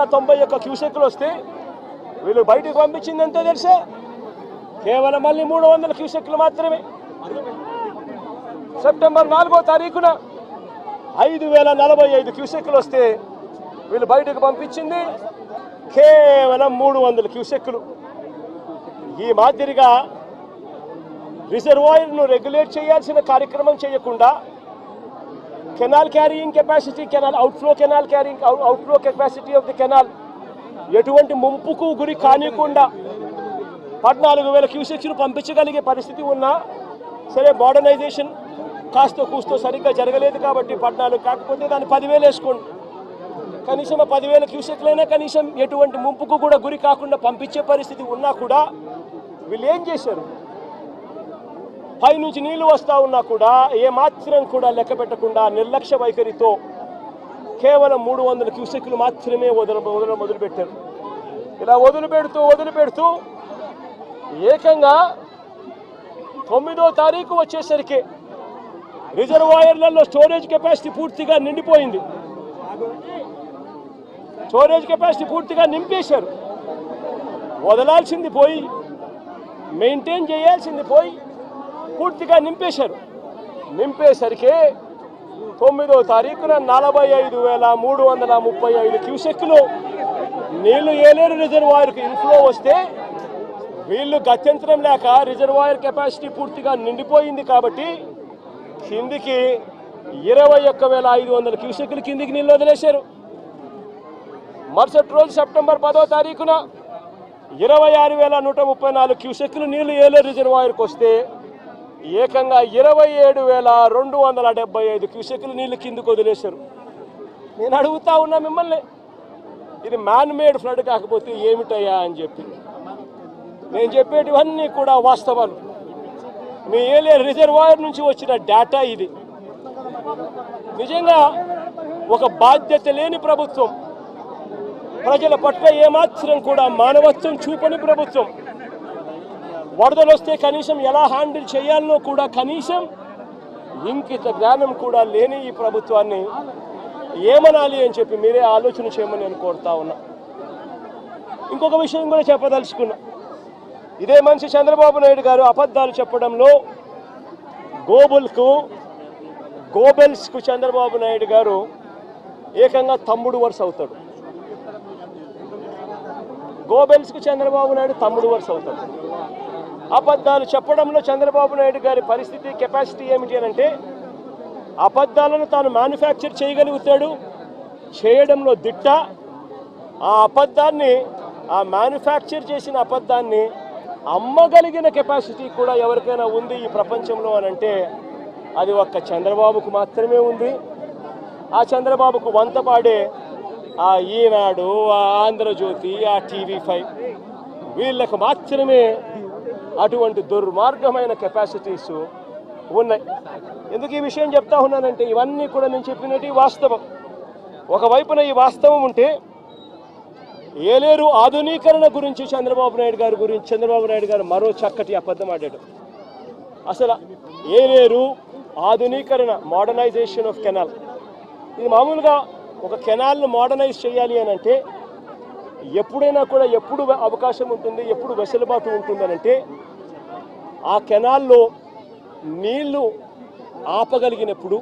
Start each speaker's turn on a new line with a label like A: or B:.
A: 91 క్యూసెక్లు వస్తే వీళ్ళు బయటకు పంపించింది ఎంతో తెలుసా? కేవలం మళ్ళీ 300 క్యూసెక్లు మాత్రమే. సెప్టెంబర్ 4వ తారీఖున 5045 క్యూసెక్లు వస్తే వీళ్ళు బయటకు పంపించింది కేవలం 300 క్యూసెక్లు. ఈ మాదిరిగా రిజర్వాయర్ను రెగ్యులేట్ చేయాల్సిన కార్యక్రమం చేయకుండా canal carrying capacity, outflow capacity of the canal ఎటువంటి ముంపుకు గురి కానికుండా 14,000 క్యూసెక్స్ను పంపించగలిగే పరిస్థితి ఉన్నా సరే, మోడర్నైజేషన్ కాస్త కూస్తో సరిగ్గా జరగలేదు కాబట్టి 14 కాకపోతే దాన్ని 10,000 వేసుకోండి. కనీసం 10,000 క్యూసెక్లైనా కనీసం ఎటువంటి ముంపుకు కూడా గురి కాకుండా పంపించే పరిస్థితి ఉన్నా కూడా వీళ్ళు ఏం చేశారు? పైనుంచి నీళ్లు వస్తూ ఉన్నా కూడా ఏమాత్రం కూడా లెక్క పెట్టకుండా నిర్లక్ష్య వైఖరితో కేవలం 300 క్యూసెక్లు మాత్రమే మొదలుపెట్టారు. ఇలా వదిలిపెడుతూ ఏకంగా 9వ తారీఖు వచ్చేసరికి రిజర్వాయర్లలో స్టోరేజ్ కెపాసిటీ పూర్తిగా నిండిపోయింది. స్టోరేజ్ కెపాసిటీ పూర్తిగా నింపేశారు. వదలాల్సింది పోయి, మెయింటైన్ చేయాల్సింది పోయి పూర్తిగా నింపేశారు. నింపేసరికి 9వ తారీఖున 45,335 క్యూసెక్లు నీళ్లు ఏలేరు రిజర్వాయర్కు ఇన్ఫ్లో వస్తే వీళ్ళు గత్యంతరం లేక రిజర్వాయర్ కెపాసిటీ పూర్తిగా నిండిపోయింది కాబట్టి కిందికి 21,500 క్యూసెక్లు కిందికి నీళ్ళు వదిలేశారు. మరుసటి రోజు సెప్టెంబర్ 10వ తారీఖున 26,134 క్యూసెక్లు నీళ్లు ఏలేరు రిజర్వాయర్కి వస్తే ఏకంగా 27,275 క్యూసెక్లు నీళ్లు కిందకు వదిలేశారు. నేను అడుగుతా ఉన్నా మిమ్మల్ని, ఇది మ్యాన్ మేడ్ ఫ్లడ్ కాకపోతే ఏమిటయ్యా అని చెప్పి. నేను చెప్పేటివన్నీ కూడా వాస్తవాలు. మీ ఏలేరు రిజర్వాయర్ నుంచి వచ్చిన డేటా ఇది. నిజంగా ఒక బాధ్యత లేని ప్రభుత్వం, ప్రజల పట్ల ఏమాత్రం కూడా మానవత్వం చూపని ప్రభుత్వం, వరదలు వస్తే కనీసం ఎలా హ్యాండిల్ చేయాలనో కూడా కనీసం ఇంకిత జ్ఞానం కూడా లేని ఈ ప్రభుత్వాన్ని ఏమనాలి అని చెప్పి మీరే ఆలోచన చేయమని నేను కోరుతా ఉన్నా. ఇంకొక విషయం కూడా చెప్పదలుచుకున్నా. ఇదే మనిషి చంద్రబాబు నాయుడు గారు అబద్ధాలు చెప్పడంలో గోబెల్స్కు చంద్రబాబు నాయుడు గారు ఏకంగా తమ్ముడు వరుస అవుతాడు. గోబెల్స్కు చంద్రబాబు నాయుడు తమ్ముడు వరుస అవుతాడు. అబద్ధాలు చెప్పడంలో చంద్రబాబు నాయుడు గారి పరిస్థితి, కెపాసిటీ ఏమిటి అని అంటే, అబద్ధాలను తాను మ్యానుఫ్యాక్చర్ చేయగలుగుతాడు, చేయడంలో దిట్ట. ఆ మ్యానుఫ్యాక్చర్ చేసిన అబద్ధాన్ని అమ్మగలిగిన కెపాసిటీ కూడా ఎవరికైనా ఉంది ఈ ప్రపంచంలో అని అంటే అది ఒక్క చంద్రబాబుకు మాత్రమే ఉంది. ఆ చంద్రబాబుకు వంత పాడే ఆ ఈనాడు, ఆ ఆంధ్రజ్యోతి, ఆ TV5 వీళ్ళకు మాత్రమే అటువంటి దుర్మార్గమైన కెపాసిటీస్ ఉన్నాయి. ఎందుకు ఈ విషయం చెప్తా ఉన్నానంటే, ఇవన్నీ కూడా నేను చెప్పినట్టు వాస్తవం. ఒకవైపున ఈ వాస్తవం ఉంటే ఏలేరు ఆధునీకరణ గురించి చంద్రబాబు నాయుడు గారు మరో చక్కటి అబద్ధం ఆడాడు. అసలు ఏలేరు ఆధునీకరణ, మోడర్నైజేషన్ ఆఫ్ కెనాల్, ఇది మామూలుగా ఒక కెనాల్ను మోడర్నైజ్ చేయాలి అని అంటే ఎప్పుడైనా కూడా ఎప్పుడు అవకాశం ఉంటుంది, ఎప్పుడు వెసులుబాటు ఉంటుందనంటే ఆ కెనాల్లో నీళ్లు ఆపగలిగినప్పుడు,